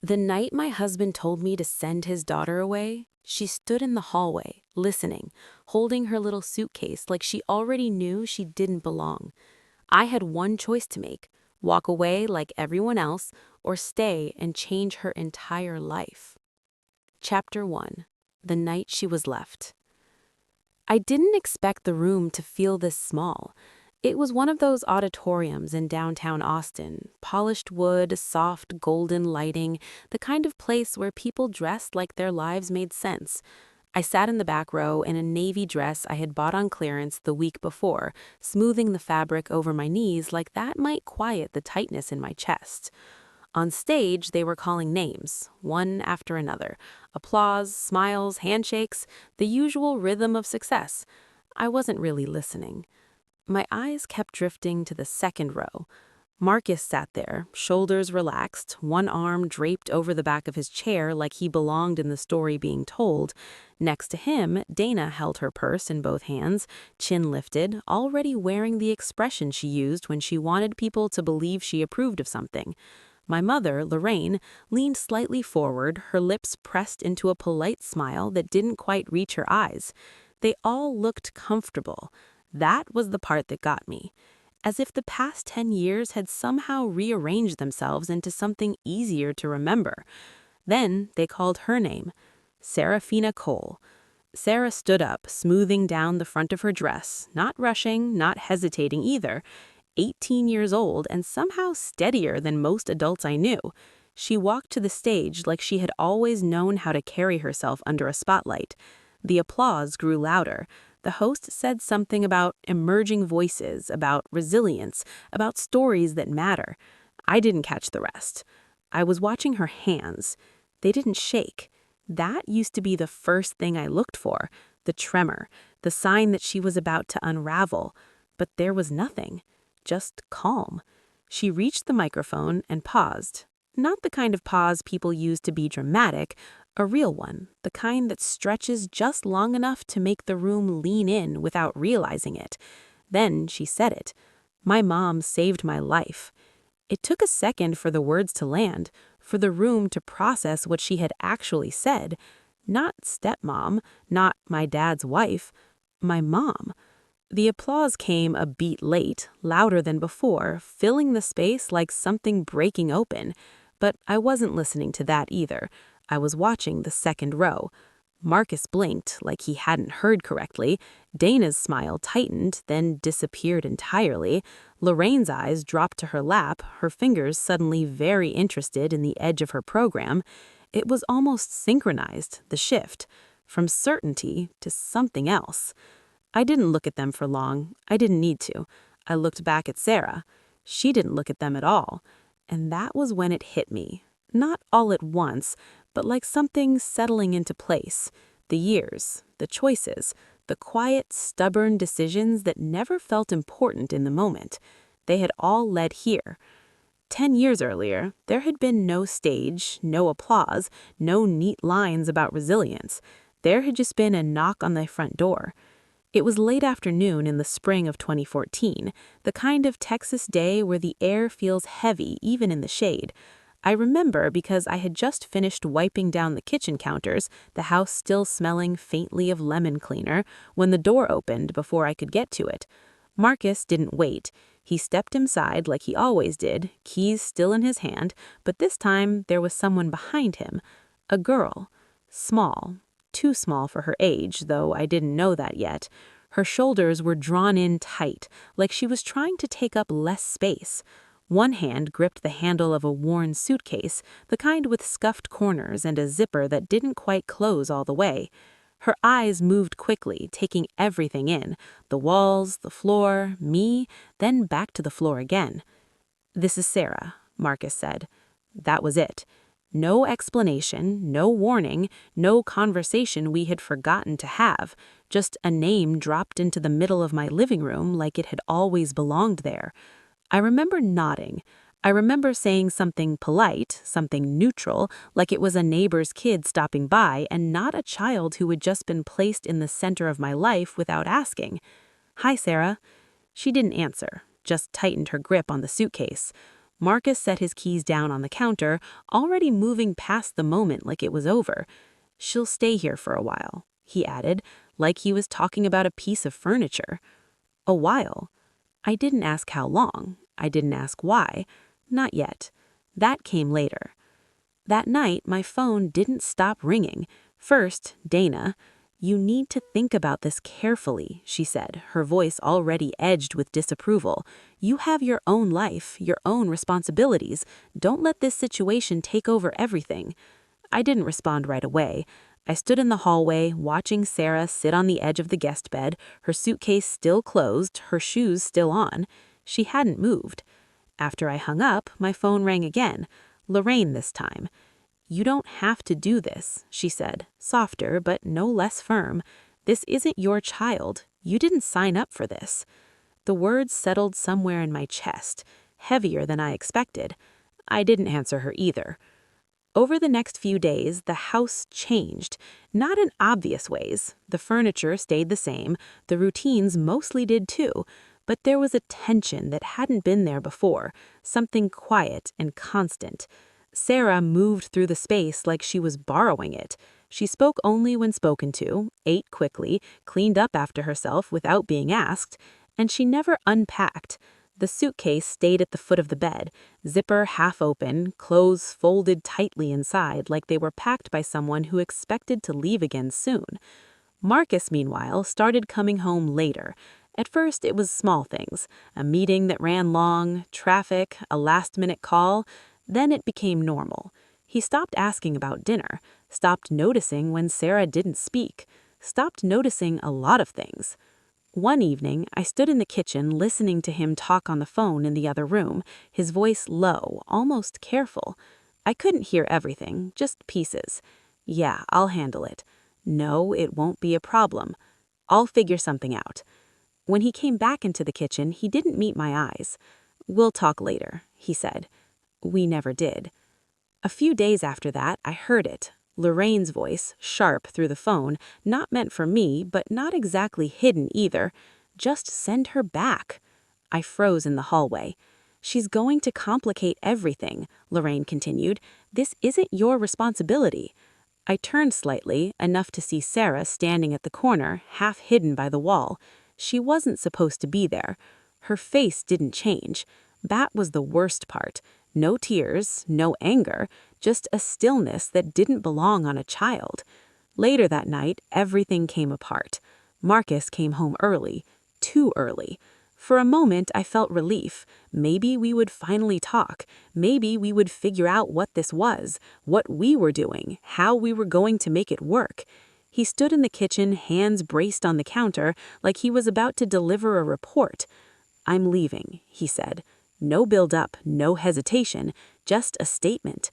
The night my husband told me to send his daughter away, she stood in the hallway, listening, holding her little suitcase like she already knew she didn't belong. I had one choice to make: walk away like everyone else, or stay and change her entire life. Chapter 1. The Night She Was Left. I didn't expect the room to feel this small. It was one of those auditoriums in downtown Austin, polished wood, soft golden lighting, the kind of place where people dressed like their lives made sense. I sat in the back row in a navy dress I had bought on clearance the week before, smoothing the fabric over my knees like that might quiet the tightness in my chest. On stage, they were calling names, one after another. Applause, smiles, handshakes, the usual rhythm of success. I wasn't really listening. My eyes kept drifting to the second row. Marcus sat there, shoulders relaxed, one arm draped over the back of his chair like he belonged in the story being told. Next to him, Dana held her purse in both hands, chin lifted, already wearing the expression she used when she wanted people to believe she approved of something. My mother, Lorraine, leaned slightly forward, her lips pressed into a polite smile that didn't quite reach her eyes. They all looked comfortable. That was the part that got me. As if the past 10 years had somehow rearranged themselves into something easier to remember. Then they called her name, Serafina Cole. Sarah stood up, smoothing down the front of her dress, not rushing, not hesitating either. 18 years old and somehow steadier than most adults I knew. She walked to the stage like she had always known how to carry herself under a spotlight. The applause grew louder. The host said something about emerging voices, about resilience, about stories that matter. I didn't catch the rest. I was watching her hands. They didn't shake. That used to be the first thing I looked for, the tremor, the sign that she was about to unravel. But there was nothing. Just calm. She reached the microphone and paused. Not the kind of pause people use to be dramatic, a real one, the kind that stretches just long enough to make the room lean in without realizing it. Then she said it. My mom saved my life. It took a second for the words to land, for the room to process what she had actually said. Not stepmom, not my dad's wife, my mom. The applause came a beat late, louder than before, filling the space like something breaking open. But I wasn't listening to that either. I was watching the second row. Marcus blinked like he hadn't heard correctly. Dana's smile tightened, then disappeared entirely. Lorraine's eyes dropped to her lap, her fingers suddenly very interested in the edge of her program. It was almost synchronized, the shift, from certainty to something else. I didn't look at them for long. I didn't need to. I looked back at Sarah. She didn't look at them at all. And that was when it hit me. Not all at once, but like something settling into place. The years, the choices, the quiet, stubborn decisions that never felt important in the moment. They had all led here. 10 years earlier, there had been no stage, no applause, no neat lines about resilience. There had just been a knock on the front door. It was late afternoon in the spring of 2014, the kind of Texas day where the air feels heavy even in the shade. I remember because I had just finished wiping down the kitchen counters, the house still smelling faintly of lemon cleaner, when the door opened before I could get to it. Marcus didn't wait. He stepped inside like he always did, keys still in his hand, but this time there was someone behind him. A girl. Small. Too small for her age, though I didn't know that yet. Her shoulders were drawn in tight, like she was trying to take up less space. One hand gripped the handle of a worn suitcase, the kind with scuffed corners and a zipper that didn't quite close all the way. Her eyes moved quickly, taking everything in, the walls, the floor, me, then back to the floor again. "This is Sarah," Marcus said. That was it. No explanation, no warning, no conversation we had forgotten to have, just a name dropped into the middle of my living room like it had always belonged there. I remember nodding. I remember saying something polite, something neutral, like it was a neighbor's kid stopping by and not a child who had just been placed in the center of my life without asking. "Hi, Sarah." She didn't answer, just tightened her grip on the suitcase. Marcus set his keys down on the counter, already moving past the moment like it was over. "She'll stay here for a while," he added, like he was talking about a piece of furniture. A while. I didn't ask how long. I didn't ask why. Not yet. That came later. That night, my phone didn't stop ringing. First, Dana. "You need to think about this carefully," she said, her voice already edged with disapproval. "You have your own life, your own responsibilities. Don't let this situation take over everything." I didn't respond right away. I stood in the hallway, watching Sarah sit on the edge of the guest bed, her suitcase still closed, her shoes still on. She hadn't moved. After I hung up, my phone rang again. Lorraine this time. "You don't have to do this," she said, softer but no less firm. "This isn't your child. You didn't sign up for this." The words settled somewhere in my chest, heavier than I expected. I didn't answer her either. Over the next few days, the house changed, not in obvious ways. The furniture stayed the same, the routines mostly did too, but there was a tension that hadn't been there before, something quiet and constant. Sarah moved through the space like she was borrowing it. She spoke only when spoken to, ate quickly, cleaned up after herself without being asked, and she never unpacked. The suitcase stayed at the foot of the bed, zipper half open, clothes folded tightly inside like they were packed by someone who expected to leave again soon. Marcus, meanwhile, started coming home later. At first, it was small things, a meeting that ran long, traffic, a last-minute call. Then it became normal. He stopped asking about dinner, stopped noticing when Sarah didn't speak, stopped noticing a lot of things. One evening, I stood in the kitchen listening to him talk on the phone in the other room, his voice low, almost careful. I couldn't hear everything, just pieces. "Yeah, I'll handle it." "No, it won't be a problem." "I'll figure something out." When he came back into the kitchen, he didn't meet my eyes. "We'll talk later," he said. We never did. A few days after that, I heard it. Lorraine's voice, sharp through the phone, not meant for me, but not exactly hidden either. "Just send her back." I froze in the hallway. "She's going to complicate everything," Lorraine continued. "This isn't your responsibility." I turned slightly, enough to see Sarah standing at the corner, half hidden by the wall. She wasn't supposed to be there. Her face didn't change. That was the worst part. No tears, no anger, just a stillness that didn't belong on a child. Later that night, everything came apart. Marcus came home early, too early. For a moment, I felt relief. Maybe we would finally talk. Maybe we would figure out what this was, what we were doing, how we were going to make it work. He stood in the kitchen, hands braced on the counter, like he was about to deliver a report. "I'm leaving," he said. No build-up, no hesitation, just a statement.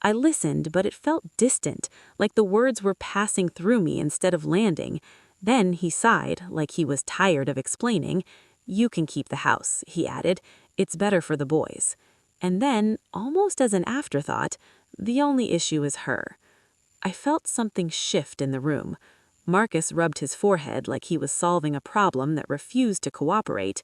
I listened, but it felt distant, like the words were passing through me instead of landing. Then he sighed, like he was tired of explaining. "You can keep the house," he added. "It's better for the boys." And then, almost as an afterthought, "The only issue is her." I felt something shift in the room. Marcus rubbed his forehead like he was solving a problem that refused to cooperate.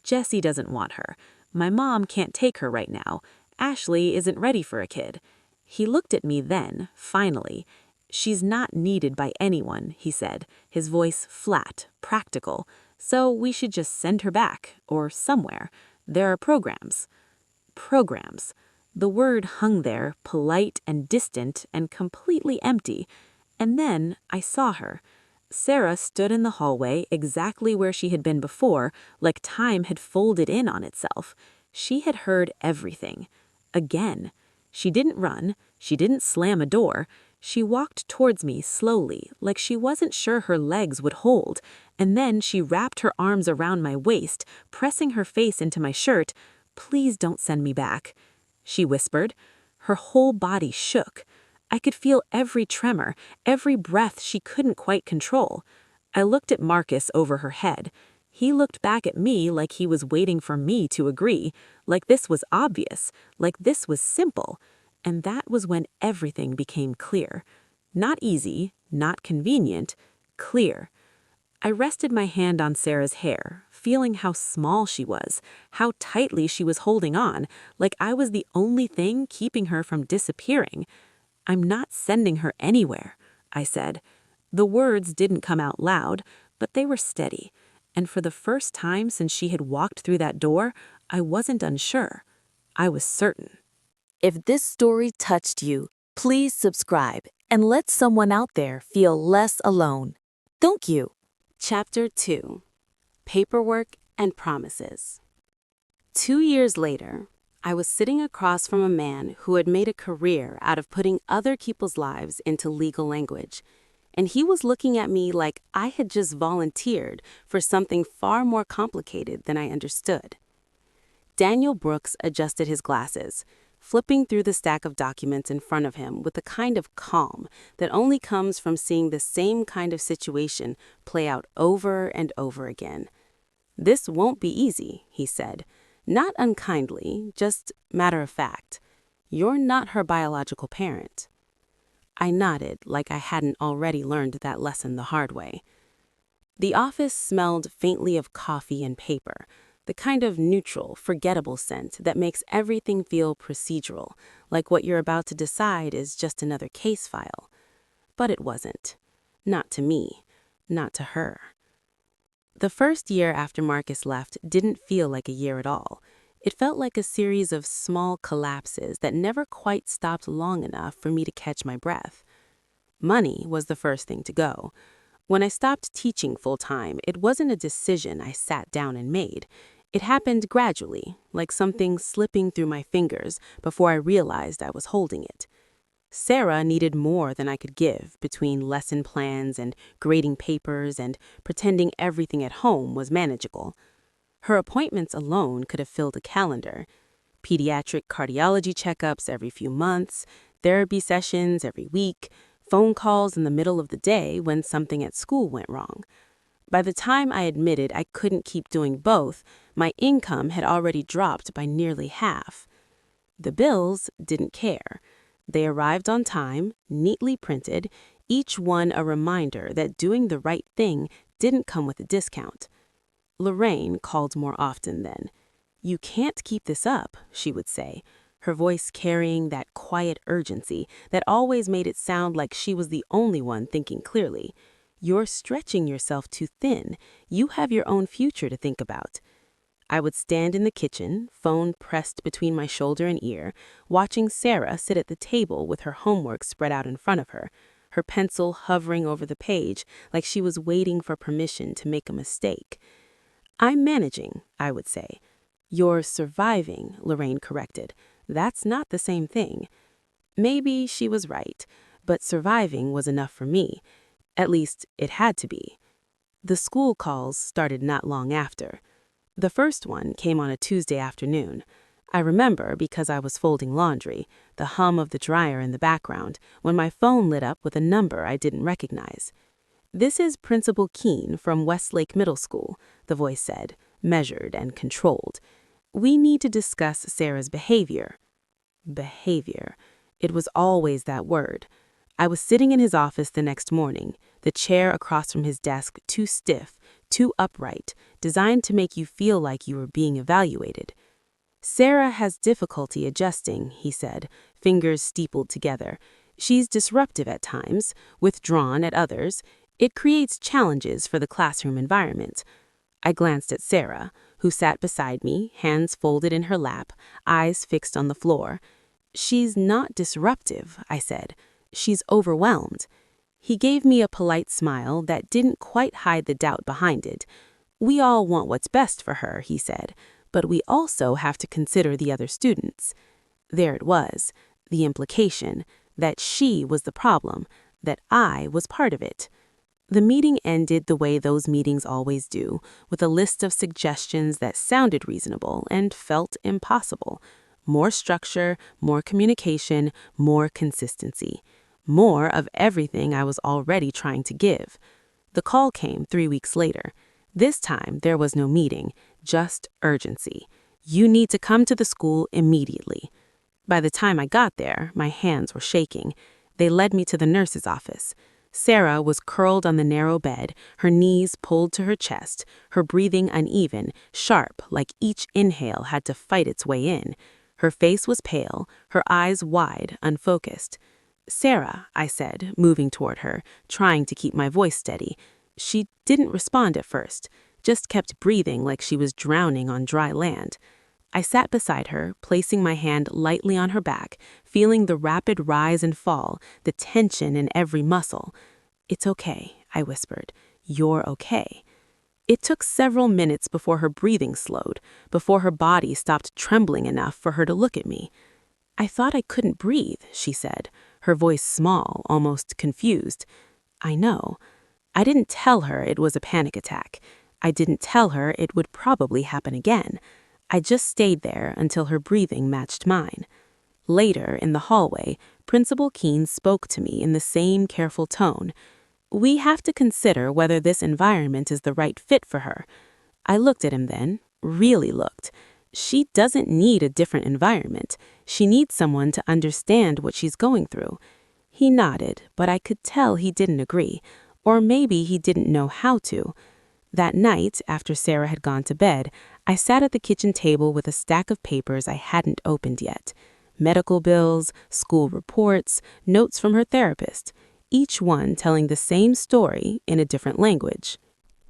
"Jessie doesn't want her. My mom can't take her right now. Ashley isn't ready for a kid." He looked at me then, finally. "She's not needed by anyone," he said, his voice flat, practical. "So we should just send her back, or somewhere. There are programs." Programs. The word hung there, polite and distant and completely empty. And then I saw her. Sarah stood in the hallway exactly where she had been before, like time had folded in on itself. She had heard everything. Again. She didn't run. She didn't slam a door. She walked towards me slowly, like she wasn't sure her legs would hold, and then she wrapped her arms around my waist, pressing her face into my shirt. "Please don't send me back," she whispered. Her whole body shook. I could feel every tremor, every breath she couldn't quite control. I looked at Marcus over her head. He looked back at me like he was waiting for me to agree, like this was obvious, like this was simple. And that was when everything became clear. Not easy, not convenient, clear. I rested my hand on Sarah's hair, feeling how small she was, how tightly she was holding on, like I was the only thing keeping her from disappearing. "I'm not sending her anywhere," I said. The words didn't come out loud, but they were steady, and for the first time since she had walked through that door, I wasn't unsure. I was certain. If this story touched you, please subscribe and let someone out there feel less alone. Thank you. Chapter 2. Paperwork and Promises. 2 years later, I was sitting across from a man who had made a career out of putting other people's lives into legal language, and he was looking at me like I had just volunteered for something far more complicated than I understood. Daniel Brooks adjusted his glasses, flipping through the stack of documents in front of him with the kind of calm that only comes from seeing the same kind of situation play out over and over again. "This won't be easy," he said, not unkindly, just matter of fact. "You're not her biological parent." I nodded like I hadn't already learned that lesson the hard way. The office smelled faintly of coffee and paper, the kind of neutral, forgettable scent that makes everything feel procedural, like what you're about to decide is just another case file. But it wasn't. Not to me. Not to her. The first year after Marcus left didn't feel like a year at all. It felt like a series of small collapses that never quite stopped long enough for me to catch my breath. Money was the first thing to go. When I stopped teaching full-time, it wasn't a decision I sat down and made. It happened gradually, like something slipping through my fingers before I realized I was holding it. Sarah needed more than I could give between lesson plans and grading papers and pretending everything at home was manageable. Her appointments alone could have filled a calendar. Pediatric cardiology checkups every few months, therapy sessions every week, phone calls in the middle of the day when something at school went wrong. By the time I admitted I couldn't keep doing both, my income had already dropped by nearly half. The bills didn't care. They arrived on time, neatly printed, each one a reminder that doing the right thing didn't come with a discount. Lorraine called more often then. "You can't keep this up," she would say, her voice carrying that quiet urgency that always made it sound like she was the only one thinking clearly. "You're stretching yourself too thin. You have your own future to think about." I would stand in the kitchen, phone pressed between my shoulder and ear, watching Sarah sit at the table with her homework spread out in front of her, her pencil hovering over the page like she was waiting for permission to make a mistake. "I'm managing," I would say. "You're surviving," Lorraine corrected. "That's not the same thing." Maybe she was right, but surviving was enough for me. At least, it had to be. The school calls started not long after. The first one came on a Tuesday afternoon. I remember because I was folding laundry, the hum of the dryer in the background, when my phone lit up with a number I didn't recognize. "This is Principal Keene from Westlake Middle School," the voice said, measured and controlled. "We need to discuss Sarah's behavior." Behavior. It was always that word. I was sitting in his office the next morning, the chair across from his desk too stiff, too upright, designed to make you feel like you were being evaluated. "Sarah has difficulty adjusting," he said, fingers steepled together. "She's disruptive at times, withdrawn at others. It creates challenges for the classroom environment." I glanced at Sarah, who sat beside me, hands folded in her lap, eyes fixed on the floor. "She's not disruptive," I said. "She's overwhelmed." He gave me a polite smile that didn't quite hide the doubt behind it. "We all want what's best for her," he said, "but we also have to consider the other students." There it was, the implication, that she was the problem, that I was part of it. The meeting ended the way those meetings always do, with a list of suggestions that sounded reasonable and felt impossible. More structure, more communication, more consistency. More of everything I was already trying to give. The call came 3 weeks later. This time there was no meeting, just urgency. "You need to come to the school immediately." By the time I got there, my hands were shaking. They led me to the nurse's office. Sarah was curled on the narrow bed, her knees pulled to her chest, her breathing uneven, sharp, like each inhale had to fight its way in. Her face was pale, her eyes wide, unfocused. "Sarah," I said, moving toward her, trying to keep my voice steady. She didn't respond at first, just kept breathing like she was drowning on dry land. I sat beside her, placing my hand lightly on her back, feeling the rapid rise and fall, the tension in every muscle. "It's okay," I whispered. "You're okay." It took several minutes before her breathing slowed, before her body stopped trembling enough for her to look at me. "I thought I couldn't breathe," she said, her voice small, almost confused. "I know." I didn't tell her it was a panic attack. I didn't tell her it would probably happen again. I just stayed there until her breathing matched mine. Later, in the hallway, Principal Keene spoke to me in the same careful tone. "We have to consider whether this environment is the right fit for her." I looked at him then, really looked. She doesn't need a different environment. She needs someone to understand what she's going through. He nodded, but I could tell he didn't agree, or maybe he didn't know how to. That night, after Sarah had gone to bed, I sat at the kitchen table with a stack of papers I hadn't opened yet. Medical bills, school reports, notes from her therapist, each one telling the same story in a different language.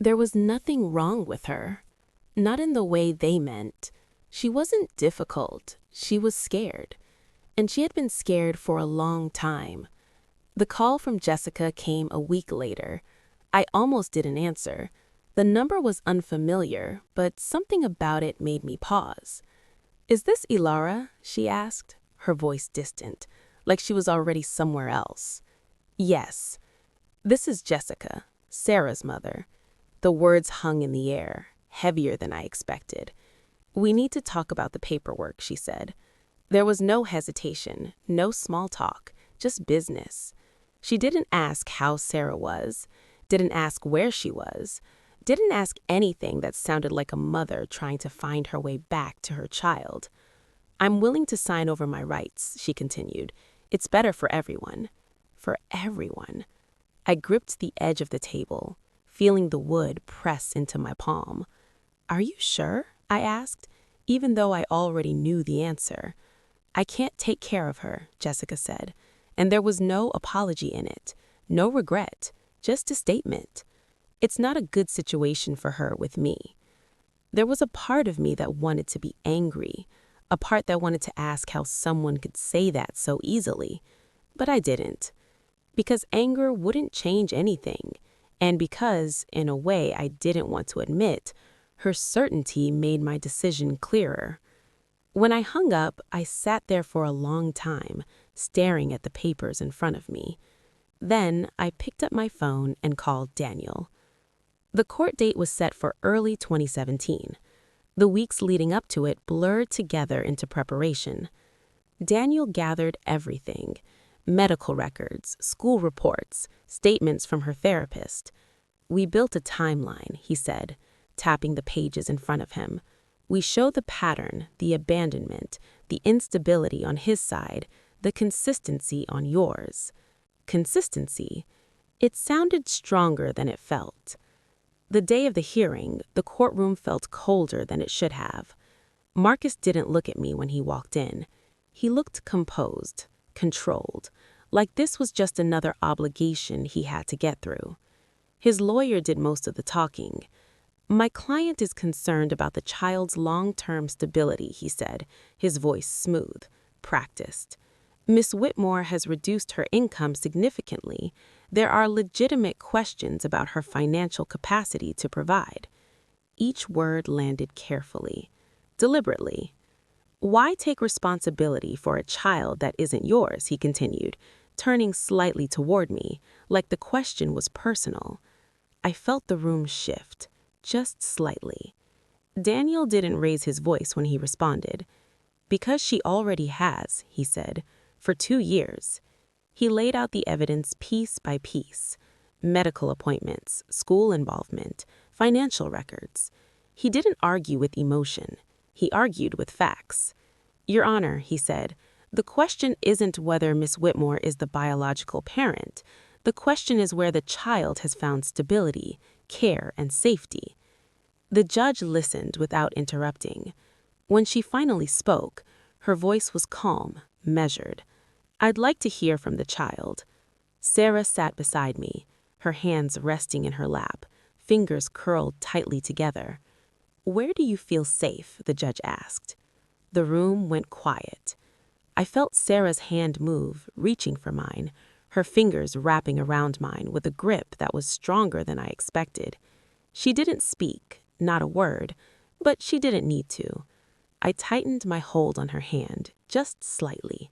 There was nothing wrong with her. Not in the way they meant. She wasn't difficult. She was scared. And she had been scared for a long time. The call from Jessica came a week later. I almost didn't answer. The number was unfamiliar, but something about it made me pause. "Is this Ilara?" she asked, her voice distant, like she was already somewhere else. "Yes. This is Jessica, Sarah's mother." The words hung in the air, heavier than I expected. "We need to talk about the paperwork," she said. There was no hesitation, no small talk, just business. She didn't ask how Sarah was, didn't ask where she was, didn't ask anything that sounded like a mother trying to find her way back to her child. "I'm willing to sign over my rights," she continued. "It's better for everyone." For everyone. I gripped the edge of the table, feeling the wood press into my palm. "Are you sure?" I asked, even though I already knew the answer. "I can't take care of her," Jessica said, and there was no apology in it, no regret, just a statement. "It's not a good situation for her with me." There was a part of me that wanted to be angry, a part that wanted to ask how someone could say that so easily, but I didn't. Because anger wouldn't change anything, and because, in a way I didn't want to admit, her certainty made my decision clearer. When I hung up, I sat there for a long time, staring at the papers in front of me. Then I picked up my phone and called Daniel. The court date was set for early 2017. The weeks leading up to it blurred together into preparation. Daniel gathered everything: medical records, school reports, statements from her therapist. "We built a timeline," he said, tapping the pages in front of him. "We show the pattern, the abandonment, the instability on his side, the consistency on yours." Consistency. It sounded stronger than it felt. The day of the hearing, the courtroom felt colder than it should have. Marcus didn't look at me when he walked in. He looked composed, controlled, like this was just another obligation he had to get through. His lawyer did most of the talking. "My client is concerned about the child's long-term stability," he said, his voice smooth, practiced. "Miss Whitmore has reduced her income significantly. There are legitimate questions about her financial capacity to provide." Each word landed carefully, deliberately. "Why take responsibility for a child that isn't yours?" he continued, turning slightly toward me, like the question was personal. I felt the room shift, just slightly. Daniel didn't raise his voice when he responded. "Because she already has," he said, "for 2 years." He laid out the evidence piece by piece: medical appointments, school involvement, financial records. He didn't argue with emotion. He argued with facts. "Your Honor," he said, "the question isn't whether Miss Whitmore is the biological parent. The question is where the child has found stability, care, and safety. The judge listened without interrupting. When she finally spoke, her voice was calm, measured. "I'd like to hear from the child." Sarah sat beside me, her hands resting in her lap, fingers curled tightly together. "Where do you feel safe?" the judge asked. The room went quiet. I felt Sarah's hand move, reaching for mine, her fingers wrapping around mine with a grip that was stronger than I expected. She didn't speak, not a word, but she didn't need to. I tightened my hold on her hand, just slightly.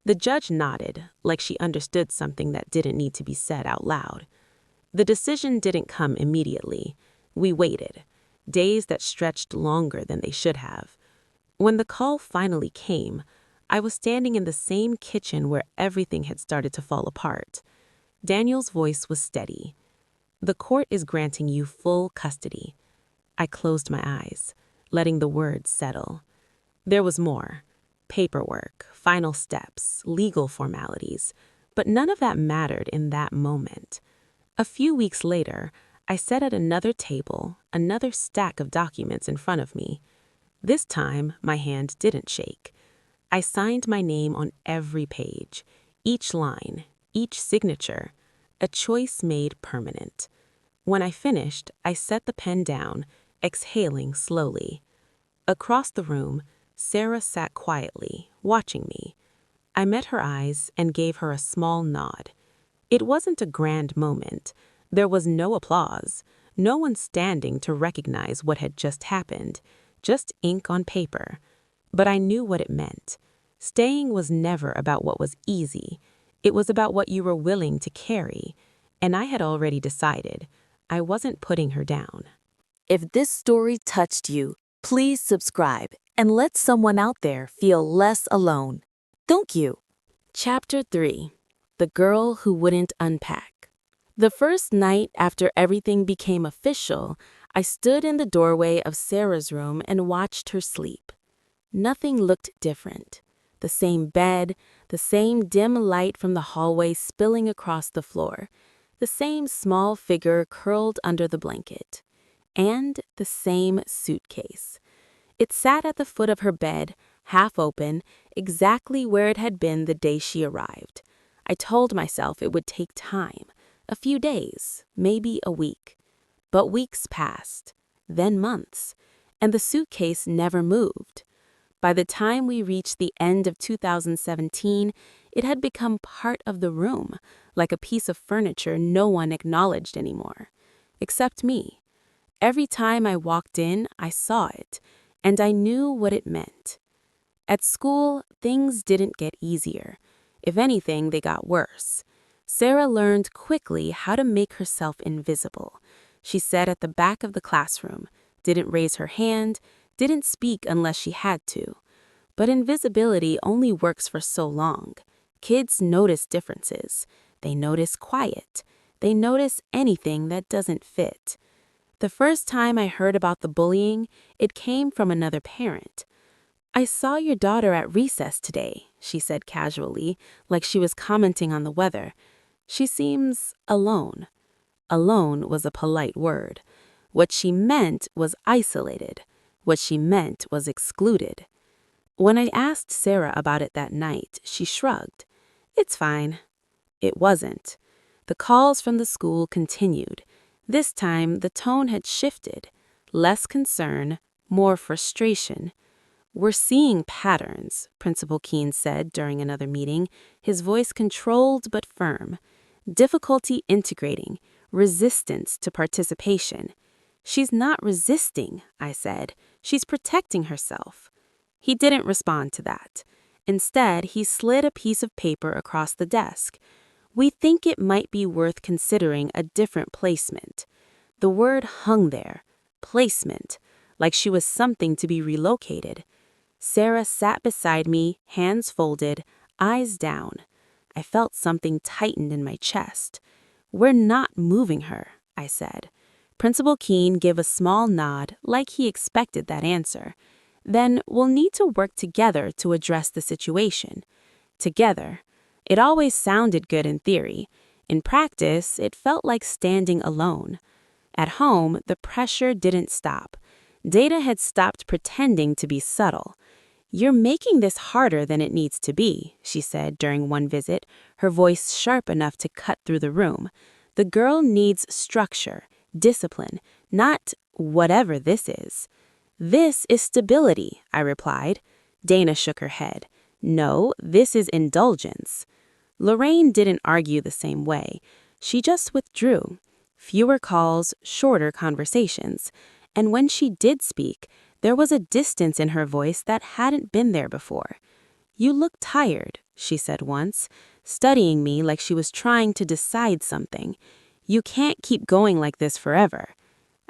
The judge nodded, like she understood something that didn't need to be said out loud. The decision didn't come immediately. We waited, days that stretched longer than they should have. When the call finally came, I was standing in the same kitchen where everything had started to fall apart. Daniel's voice was steady. "The court is granting you full custody." I closed my eyes, letting the words settle. There was more. Paperwork, final steps, legal formalities, but none of that mattered in that moment. A few weeks later, I sat at another table, another stack of documents in front of me. This time, my hand didn't shake. I signed my name on every page, each line, each signature, a choice made permanent. When I finished, I set the pen down, exhaling slowly. Across the room, Sarah sat quietly, watching me. I met her eyes and gave her a small nod. It wasn't a grand moment. There was no applause, no one standing to recognize what had just happened, just ink on paper. But I knew what it meant. Staying was never about what was easy. It was about what you were willing to carry. And I had already decided. I wasn't putting her down. If this story touched you, please subscribe and let someone out there feel less alone. Thank you. Chapter 3. The Girl Who Wouldn't Unpack. The first night after everything became official, I stood in the doorway of Sarah's room and watched her sleep. Nothing looked different. The same bed, the same dim light from the hallway spilling across the floor, the same small figure curled under the blanket, and the same suitcase. It sat at the foot of her bed, half open, exactly where it had been the day she arrived. I told myself it would take time, a few days, maybe a week. But weeks passed, then months, and the suitcase never moved. By the time we reached the end of 2017, it had become part of the room, like a piece of furniture no one acknowledged anymore, except me. Every time I walked in, I saw it, and I knew what it meant. At school, things didn't get easier. If anything, they got worse. Sarah learned quickly how to make herself invisible. She sat at the back of the classroom, didn't raise her hand, didn't speak unless she had to. But invisibility only works for so long. Kids notice differences. They notice quiet. They notice anything that doesn't fit. The first time I heard about the bullying, it came from another parent. "I saw your daughter at recess today," she said casually, like she was commenting on the weather. "She seems alone." Alone was a polite word. What she meant was isolated. What she meant was excluded. When I asked Sarah about it that night, she shrugged. "It's fine." It wasn't. The calls from the school continued. This time, the tone had shifted. Less concern, more frustration. "We're seeing patterns," Principal Keene said during another meeting, his voice controlled but firm. "Difficulty integrating, resistance to participation." "She's not resisting," I said. "She's protecting herself." He didn't respond to that. Instead, he slid a piece of paper across the desk. "We think it might be worth considering a different placement." The word hung there. Placement. Like she was something to be relocated. Sarah sat beside me, hands folded, eyes down. I felt something tighten in my chest. "We're not moving her," I said. Principal Keene gave a small nod, like he expected that answer. "Then we'll need to work together to address the situation." Together. It always sounded good in theory. In practice, it felt like standing alone. At home, the pressure didn't stop. Data had stopped pretending to be subtle. "You're making this harder than it needs to be," she said during one visit, her voice sharp enough to cut through the room. "The girl needs structure, discipline, not whatever this is." "This is stability," I replied. Dana shook her head. "No, this is indulgence." Lorraine didn't argue the same way. She just withdrew. Fewer calls, shorter conversations. And when she did speak, there was a distance in her voice that hadn't been there before. "You look tired," she said once, studying me like she was trying to decide something. "You can't keep going like this forever."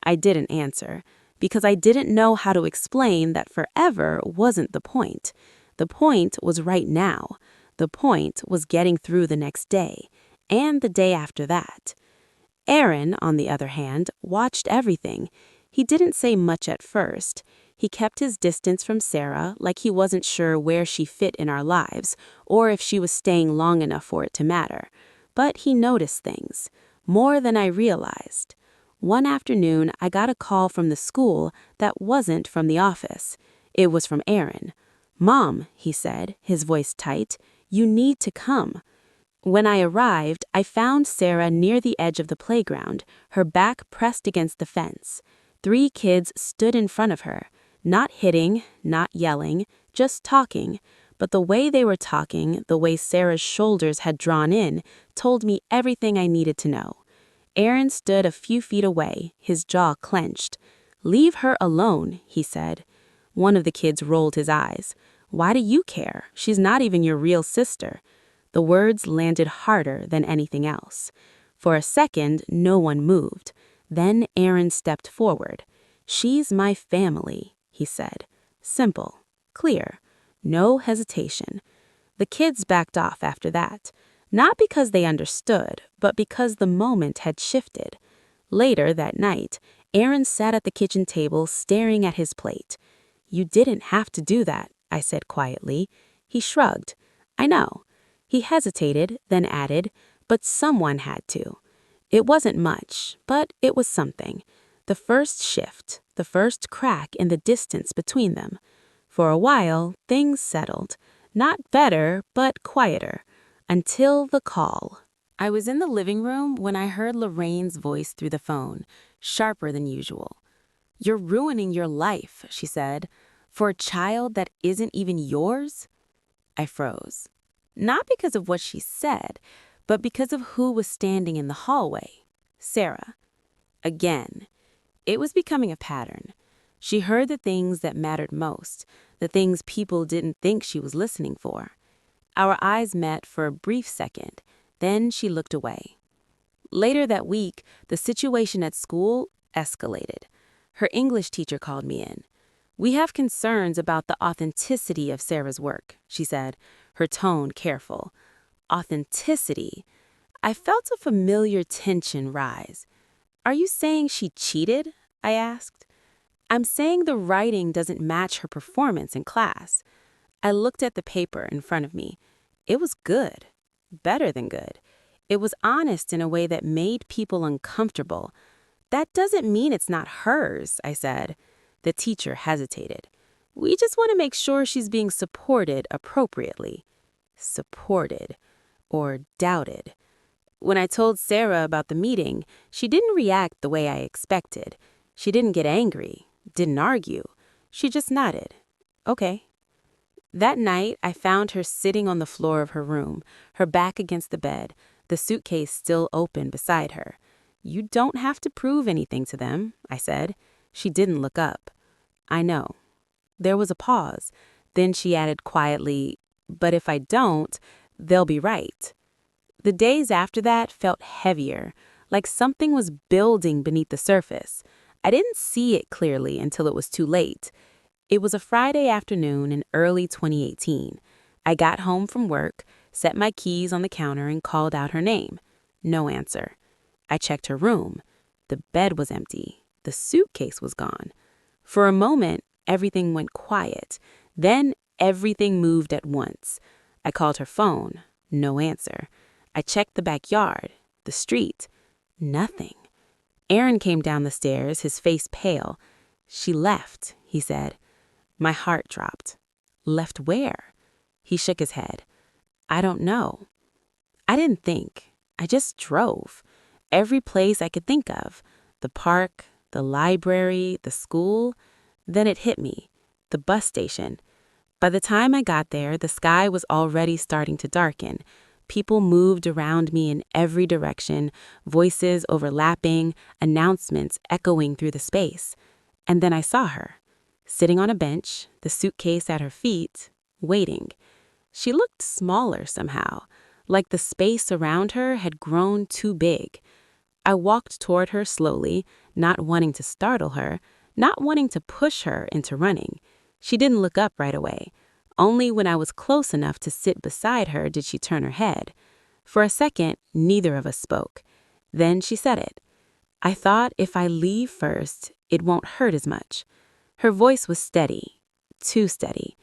I didn't answer, because I didn't know how to explain that forever wasn't the point. The point was right now. The point was getting through the next day, and the day after that. Aaron, on the other hand, watched everything. He didn't say much at first. He kept his distance from Sarah, like he wasn't sure where she fit in our lives, or if she was staying long enough for it to matter. But he noticed things, more than I realized. One afternoon, I got a call from the school that wasn't from the office. It was from Aaron. "Mom," he said, his voice tight, "you need to come." When I arrived, I found Sarah near the edge of the playground, her back pressed against the fence. 3 kids stood in front of her, not hitting, not yelling, just talking. But the way they were talking, the way Sarah's shoulders had drawn in, told me everything I needed to know. Aaron stood a few feet away, his jaw clenched. "Leave her alone," he said. One of the kids rolled his eyes. "Why do you care? She's not even your real sister." The words landed harder than anything else. For a second, no one moved. Then Aaron stepped forward. "She's my family," he said. Simple, clear, no hesitation. The kids backed off after that. Not because they understood, but because the moment had shifted. Later that night, Aaron sat at the kitchen table staring at his plate. "You didn't have to do that," I said quietly. He shrugged. "I know." He hesitated, then added, "But someone had to." It wasn't much, but it was something. The first shift, the first crack in the distance between them. For a while, things settled. Not better, but quieter. Until the call. I was in the living room when I heard Lorraine's voice through the phone, sharper than usual. "You're ruining your life," she said, "for a child that isn't even yours?" I froze. Not because of what she said, but because of who was standing in the hallway. Sarah. Again. It was becoming a pattern. She heard the things that mattered most, the things people didn't think she was listening for. Our eyes met for a brief second, then she looked away. Later that week, the situation at school escalated. Her English teacher called me in. "We have concerns about the authenticity of Sarah's work," she said, her tone careful. Authenticity. I felt a familiar tension rise. "Are you saying she cheated?" I asked. "I'm saying the writing doesn't match her performance in class." I looked at the paper in front of me. It was good. Better than good. It was honest in a way that made people uncomfortable. "That doesn't mean it's not hers," I said. The teacher hesitated. "We just want to make sure she's being supported appropriately." Supported. Or doubted. When I told Sarah about the meeting, she didn't react the way I expected. She didn't get angry, didn't argue. She just nodded. "Okay." That night, I found her sitting on the floor of her room, her back against the bed, the suitcase still open beside her. "You don't have to prove anything to them," I said. She didn't look up. "I know." There was a pause. Then she added quietly, "But if I don't, they'll be right." The days after that felt heavier, like something was building beneath the surface. I didn't see it clearly until it was too late. It was a Friday afternoon in early 2018. I got home from work, set my keys on the counter, and called out her name. No answer. I checked her room. The bed was empty. The suitcase was gone. For a moment, everything went quiet. Then everything moved at once. I called her phone. No answer. I checked the backyard. the street. Nothing. Aaron came down the stairs, his face pale. "She left," he said. My heart dropped. "Left where?" He shook his head. "I don't know." I didn't think. I just drove. Every place I could think of. The park, the library, the school. Then it hit me. The bus station. By the time I got there, the sky was already starting to darken. People moved around me in every direction, voices overlapping, announcements echoing through the space. And then I saw her, sitting on a bench, the suitcase at her feet, waiting. She looked smaller somehow, like the space around her had grown too big. I walked toward her slowly, not wanting to startle her, not wanting to push her into running. She didn't look up right away. Only when I was close enough to sit beside her did she turn her head. For a second, neither of us spoke. Then she said it. "I thought if I leave first, it won't hurt as much." Her voice was steady, too steady.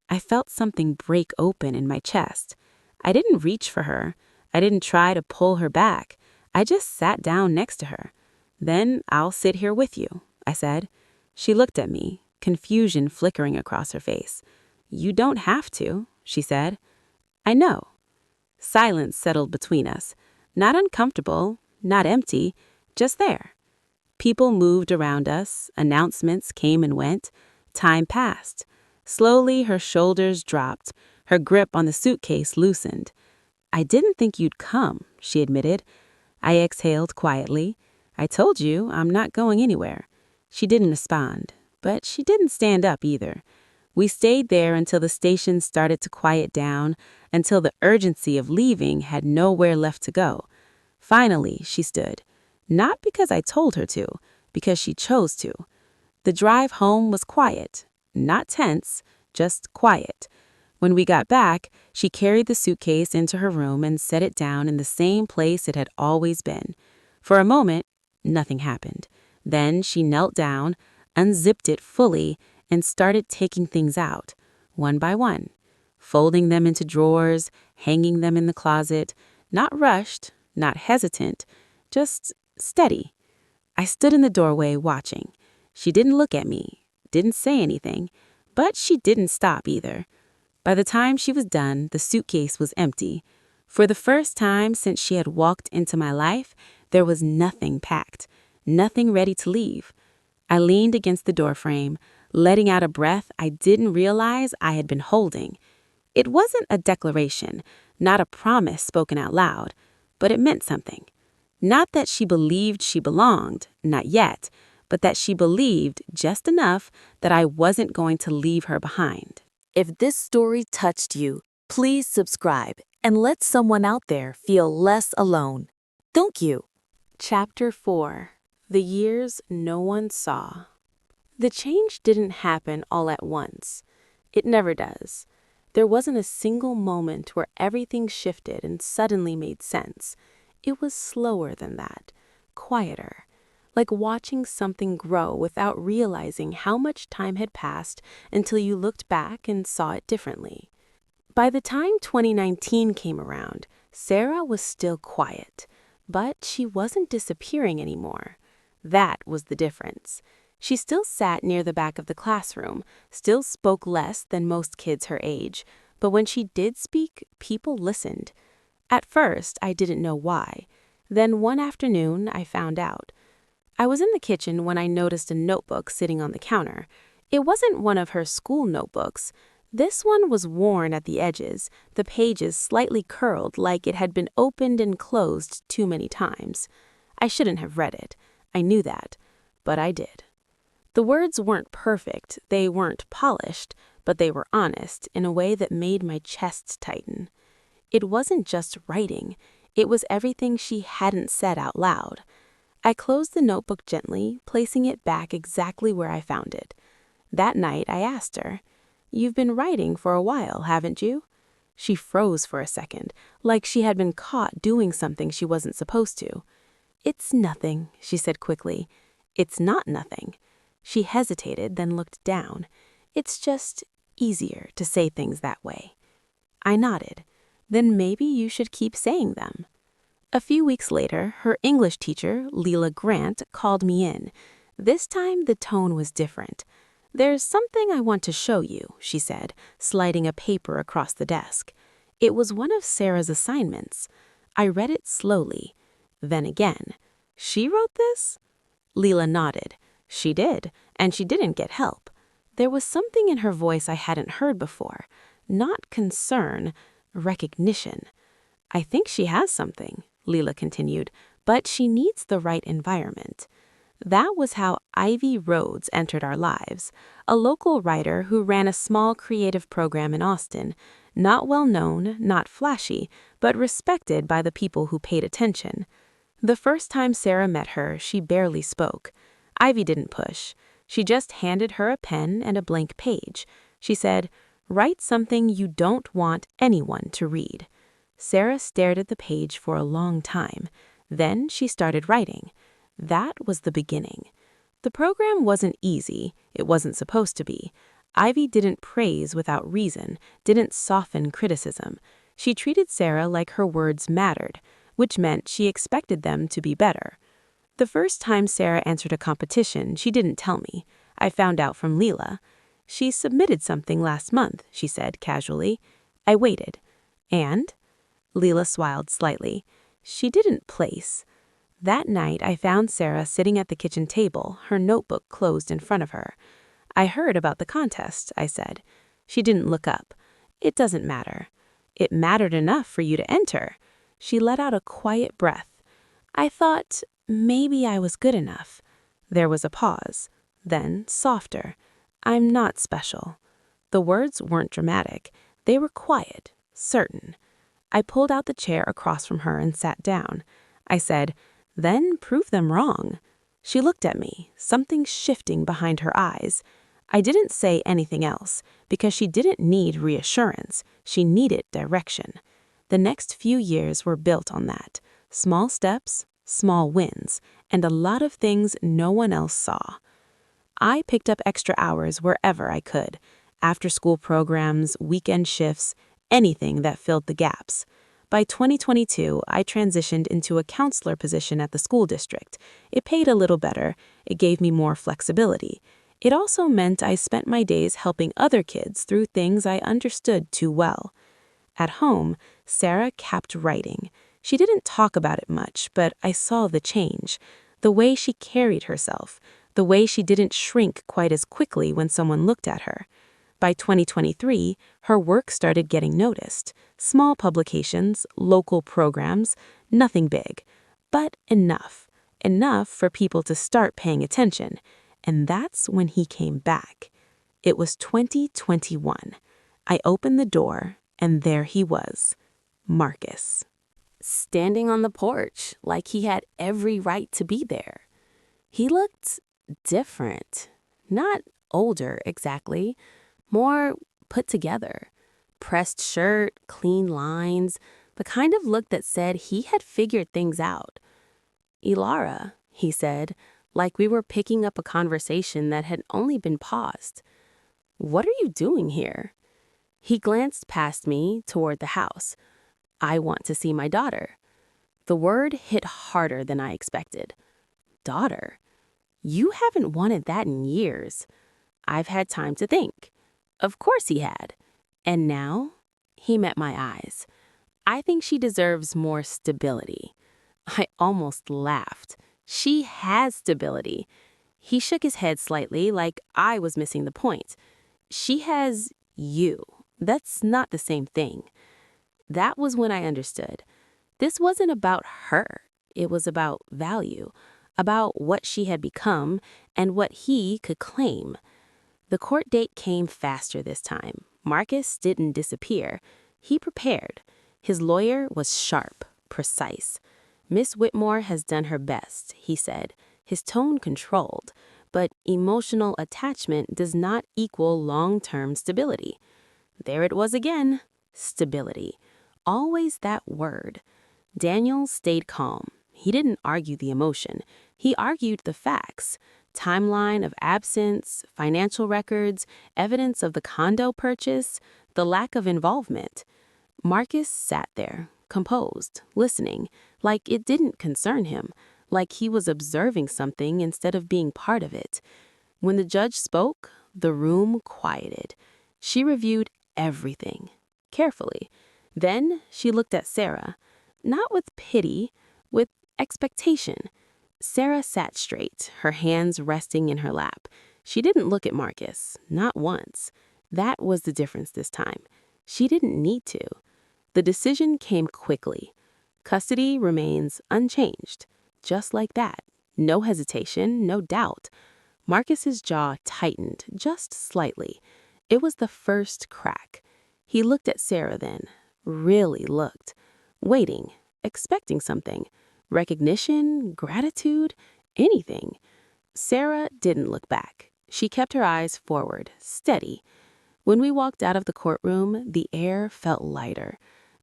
I felt something break open in my chest. I didn't reach for her. I didn't try to pull her back. I just sat down next to her. "Then I'll sit here with you," I said. She looked at me, confusion flickering across her face. "You don't have to," she said. "I know." Silence settled between us. Not uncomfortable, not empty, just there. People moved around us, announcements came and went. Time passed. Slowly her shoulders dropped, her grip on the suitcase loosened. "I didn't think you'd come," she admitted. I exhaled quietly. "I told you I'm not going anywhere." She didn't respond, but she didn't stand up either. We stayed there until the station started to quiet down, until the urgency of leaving had nowhere left to go. Finally, she stood. Not because I told her to, because she chose to. The drive home was quiet, not tense, just quiet. When we got back, she carried the suitcase into her room and set it down in the same place it had always been. For a moment, nothing happened. Then she knelt down, unzipped it fully, and started taking things out, one by one, folding them into drawers, hanging them in the closet, not rushed, not hesitant, just steady. I stood in the doorway watching. She didn't look at me, didn't say anything, but she didn't stop either. By the time she was done, the suitcase was empty. For the first time since she had walked into my life, there was nothing packed, nothing ready to leave. I leaned against the doorframe, letting out a breath I didn't realize I had been holding. It wasn't a declaration, not a promise spoken out loud, but it meant something. Not that she believed she belonged, not yet, but that she believed just enough that I wasn't going to leave her behind. If this story touched you, please subscribe and let someone out there feel less alone. Thank you. Chapter 4. The Years No One Saw. The change didn't happen all at once. It never does. There wasn't a single moment where everything shifted and suddenly made sense. It was slower than that, quieter, like watching something grow without realizing how much time had passed until you looked back and saw it differently. By the time 2019 came around, Sarah was still quiet, but she wasn't disappearing anymore. That was the difference. She still sat near the back of the classroom, still spoke less than most kids her age, but when she did speak, people listened. At first, I didn't know why. Then one afternoon, I found out. I was in the kitchen when I noticed a notebook sitting on the counter. It wasn't one of her school notebooks. This one was worn at the edges, the pages slightly curled like it had been opened and closed too many times. I shouldn't have read it. I knew that, but I did. The words weren't perfect, they weren't polished, but they were honest in a way that made my chest tighten. It wasn't just writing, it was everything she hadn't said out loud. I closed the notebook gently, placing it back exactly where I found it. That night I asked her, "You've been writing for a while, haven't you?" She froze for a second, like she had been caught doing something she wasn't supposed to. "It's nothing," she said quickly. "It's not nothing." She hesitated, then looked down. "It's just easier to say things that way." I nodded. "Then maybe you should keep saying them." A few weeks later, her English teacher, Leela Grant, called me in. This time, the tone was different. "There's something I want to show you," she said, sliding a paper across the desk. It was one of Sarah's assignments. I read it slowly. Then again. "She wrote this?" Leela nodded. "She did, and she didn't get help." There was something in her voice I hadn't heard before. Not concern, recognition. "I think she has something," Leela continued, "but she needs the right environment." That was how Ivy Rhodes entered our lives, a local writer who ran a small creative program in Austin, not well known, not flashy, but respected by the people who paid attention. The first time Sarah met her, she barely spoke. Ivy didn't push. She just handed her a pen and a blank page. She said, "Write something you don't want anyone to read." Sarah stared at the page for a long time. Then she started writing. That was the beginning. The program wasn't easy. It wasn't supposed to be. Ivy didn't praise without reason, didn't soften criticism. She treated Sarah like her words mattered, which meant she expected them to be better. The first time Sarah entered a competition, she didn't tell me. I found out from Leela. "She submitted something last month," she said casually. I waited. "And?" Leela smiled slightly. "She didn't place." That night, I found Sarah sitting at the kitchen table, her notebook closed in front of her. "I heard about the contest," I said. She didn't look up. "It doesn't matter." "It mattered enough for you to enter." She let out a quiet breath. "I thought maybe I was good enough." There was a pause. Then, softer. "I'm not special." The words weren't dramatic. They were quiet, certain. I pulled out the chair across from her and sat down. I said, "Then prove them wrong." She looked at me, something shifting behind her eyes. I didn't say anything else, because she didn't need reassurance. She needed direction. The next few years were built on that. Small steps, small wins, and a lot of things no one else saw. I picked up extra hours wherever I could. After-school programs, weekend shifts, anything that filled the gaps. By 2022, I transitioned into a counselor position at the school district. It paid a little better. It gave me more flexibility. It also meant I spent my days helping other kids through things I understood too well. At home, Sarah kept writing. She didn't talk about it much, but I saw the change. The way she carried herself, the way she didn't shrink quite as quickly when someone looked at her. By 2023, her work started getting noticed. Small publications, local programs, nothing big, but enough. Enough for people to start paying attention. And that's when he came back. It was 2021. I opened the door, and there he was, Marcus. Standing on the porch, like he had every right to be there. He looked different. Not older, exactly. More put together. Pressed shirt, clean lines, the kind of look that said he had figured things out. "Ilara," he said, like we were picking up a conversation that had only been paused. "What are you doing here?" He glanced past me toward the house. "I want to see my daughter." The word hit harder than I expected. Daughter? You haven't wanted that in years. I've had time to think. Of course he had. And now, he met my eyes. "I think she deserves more stability." I almost laughed. "She has stability." He shook his head slightly, like I was missing the point. "She has you. That's not the same thing." That was when I understood. This wasn't about her. It was about value, about what she had become and what he could claim. The court date came faster this time. Marcus didn't disappear. He prepared. His lawyer was sharp, precise. "Miss Whitmore has done her best," he said, his tone controlled. "But emotional attachment does not equal long-term stability." There it was again. Stability. Always that word. Daniel stayed calm. He didn't argue the emotion. He argued the facts. Timeline of absence, financial records, evidence of the condo purchase, the lack of involvement. Marcus sat there, composed, listening, like it didn't concern him, like he was observing something instead of being part of it. When the judge spoke, the room quieted. She reviewed everything, carefully. Then she looked at Sarah, not with pity, with expectation. Sarah sat straight, her hands resting in her lap. She didn't look at Marcus, not once. That was the difference this time. She didn't need to. The decision came quickly. Custody remains unchanged, just like that. No hesitation, no doubt. Marcus's jaw tightened just slightly. It was the first crack. He looked at Sarah then, really looked, waiting, expecting something. Recognition, gratitude, anything. Sarah didn't look back. She kept her eyes forward, steady. When we walked out of the courtroom, the air felt lighter.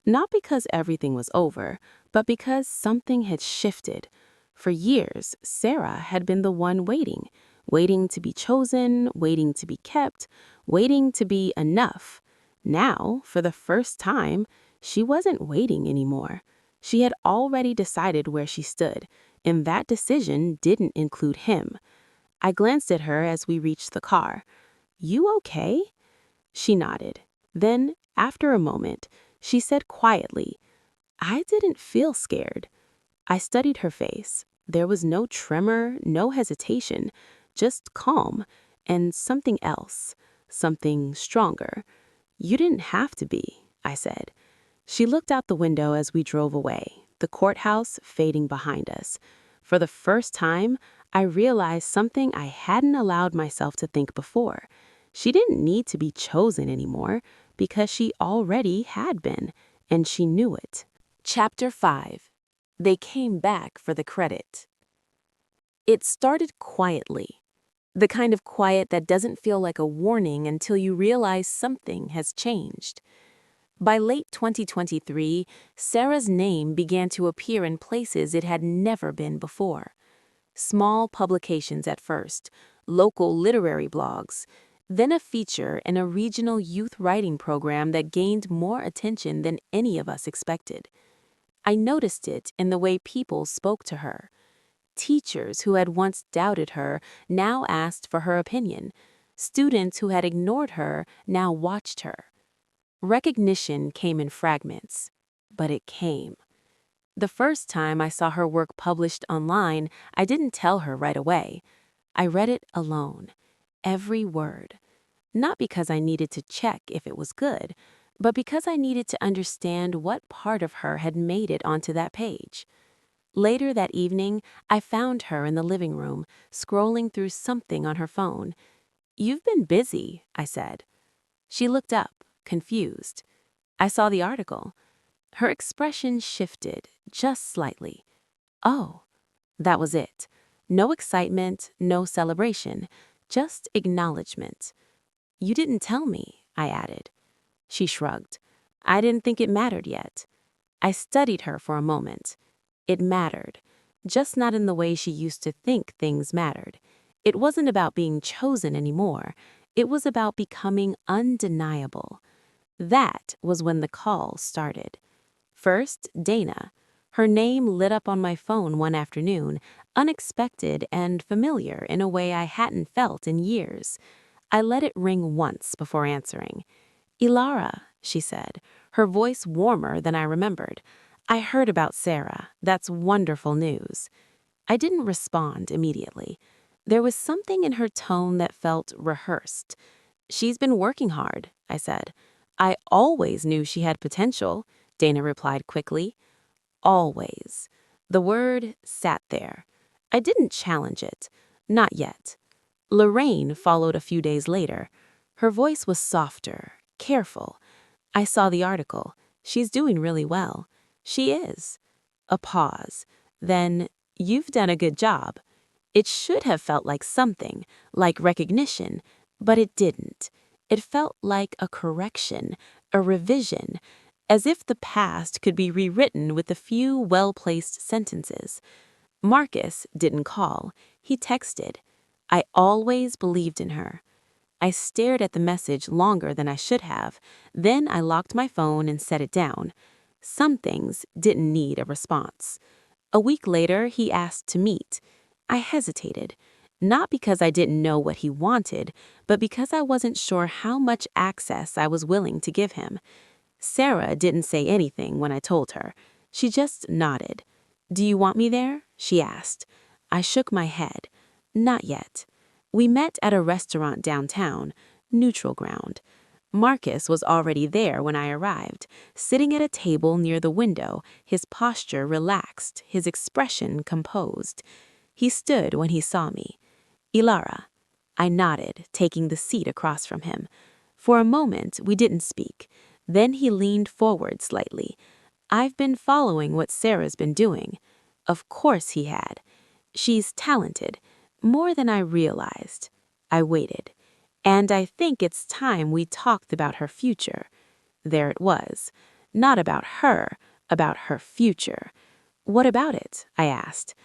Not because everything was over, but because something had shifted. For years, Sarah had been the one waiting, waiting to be chosen, waiting to be kept, waiting to be enough. Now, for the first time, she wasn't waiting anymore. She had already decided where she stood, and that decision didn't include him. I glanced at her as we reached the car. "You okay?" She nodded. Then, after a moment, she said quietly, "I didn't feel scared." I studied her face. There was no tremor, no hesitation, just calm, and something else, something stronger. "You didn't have to be," I said. She looked out the window as we drove away, the courthouse fading behind us. For the first time, I realized something I hadn't allowed myself to think before. She didn't need to be chosen anymore because she already had been, and she knew it. Chapter 5. They came back for the credit. It started quietly. The kind of quiet that doesn't feel like a warning until you realize something has changed. By late 2023, Sarah's name began to appear in places it had never been before. Small publications at first, local literary blogs, then a feature in a regional youth writing program that gained more attention than any of us expected. I noticed it in the way people spoke to her. Teachers who had once doubted her now asked for her opinion. Students who had ignored her now watched her. Recognition came in fragments, but it came. The first time I saw her work published online, I didn't tell her right away. I read it alone, every word. Not because I needed to check if it was good, but because I needed to understand what part of her had made it onto that page. Later that evening, I found her in the living room, scrolling through something on her phone. "You've been busy," I said. She looked up, confused. I saw the article. Her expression shifted, just slightly. Oh, that was it. No excitement, no celebration, just acknowledgement. "You didn't tell me," I added. She shrugged. "I didn't think it mattered yet." I studied her for a moment. It mattered, just not in the way she used to think things mattered. It wasn't about being chosen anymore. It was about becoming undeniable. That was when the call started. First, Dana. Her name lit up on my phone one afternoon, unexpected and familiar in a way I hadn't felt in years. I let it ring once before answering. "Ilara," she said, her voice warmer than I remembered. "I heard about Sarah. That's wonderful news." I didn't respond immediately. There was something in her tone that felt rehearsed. "She's been working hard," I said. "I always knew she had potential," Dana replied quickly. Always. The word sat there. I didn't challenge it. Not yet. Lorraine followed a few days later. Her voice was softer, careful. "I saw the article. She's doing really well." "She is." A pause. Then, "You've done a good job." It should have felt like something, like recognition, but it didn't. It felt like a correction, a revision, as if the past could be rewritten with a few well-placed sentences. Marcus didn't call. He texted. "I always believed in her." I stared at the message longer than I should have. Then I locked my phone and set it down. Some things didn't need a response. A week later, he asked to meet. I hesitated, not because I didn't know what he wanted, but because I wasn't sure how much access I was willing to give him. Sarah didn't say anything when I told her. She just nodded. "Do you want me there?" she asked. I shook my head. Not yet. We met at a restaurant downtown, neutral ground. Marcus was already there when I arrived, sitting at a table near the window, his posture relaxed, his expression composed. He stood when he saw me. "Ilara." I nodded, taking the seat across from him. For a moment, we didn't speak. Then he leaned forward slightly. "I've been following what Sarah's been doing." Of course he had. "She's talented, more than I realized." I waited. "And I think it's time we talked about her future." There it was. Not about her future. "What about it?" I asked.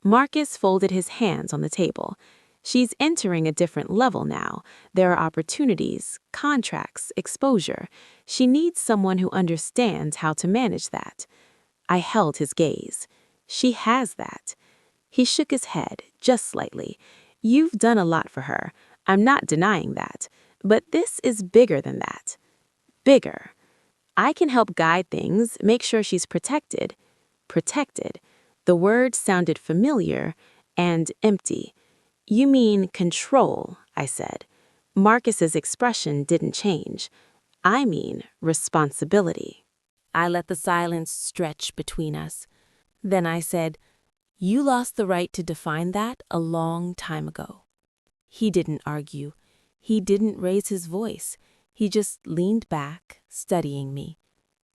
Marcus folded his hands on the table. "She's entering a different level now. There are opportunities, contracts, exposure. She needs someone who understands how to manage that." I held his gaze. "She has that." He shook his head, just slightly. "You've done a lot for her. I'm not denying that. But this is bigger than that." Bigger. "I can help guide things, make sure she's protected." Protected. The word sounded familiar and empty. "You mean control," I said. Marcus's expression didn't change. "I mean responsibility." I let the silence stretch between us. Then I said, "You lost the right to define that a long time ago." He didn't argue. He didn't raise his voice. He just leaned back, studying me.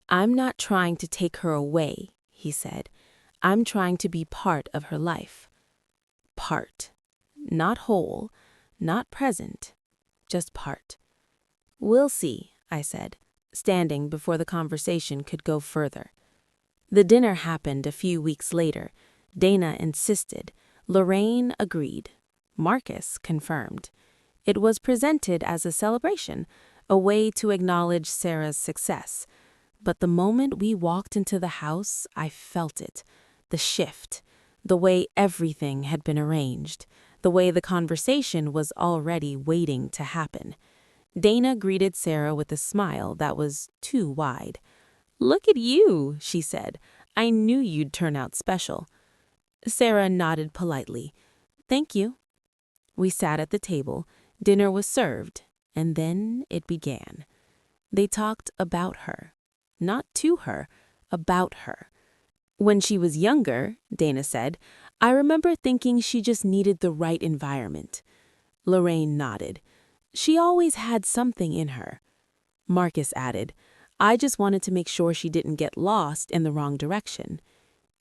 "I'm not trying to take her away," he said. "I'm trying to be part of her life." Part. Not whole, not present, just part. "We'll see," I said, standing before the conversation could go further. The dinner happened a few weeks later. Dana insisted. Lorraine agreed. Marcus confirmed. It was presented as a celebration, a way to acknowledge Sarah's success. But the moment we walked into the house, I felt it. The shift. The way everything had been arranged. The way the conversation was already waiting to happen. Dana greeted Sarah with a smile that was too wide. "Look at you," she said. "I knew you'd turn out special." Sarah nodded politely. "Thank you." We sat at the table. Dinner was served, and then it began. They talked about her. Not to her, about her. "When she was younger," Dana said, "I remember thinking she just needed the right environment." Lorraine nodded. "She always had something in her." Marcus added, "I just wanted to make sure she didn't get lost in the wrong direction."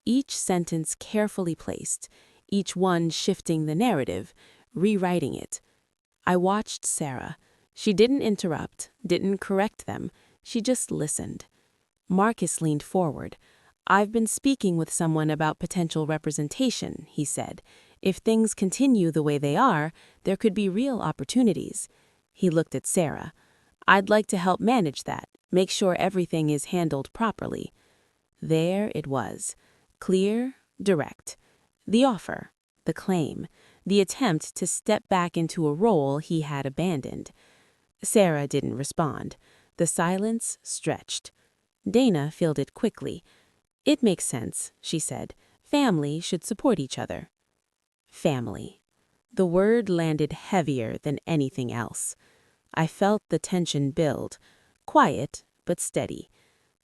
Each sentence carefully placed, each one shifting the narrative, rewriting it. I watched Sarah. She didn't interrupt, didn't correct them. She just listened. Marcus leaned forward. "I've been speaking with someone about potential representation," he said. "If things continue the way they are, there could be real opportunities." He looked at Sarah. "I'd like to help manage that, make sure everything is handled properly." There it was. Clear, direct. The offer, the claim, the attempt to step back into a role he had abandoned. Sarah didn't respond. The silence stretched. Dana filled it quickly. "It makes sense," she said. "Family should support each other." Family. The word landed heavier than anything else. I felt the tension build. Quiet, but steady.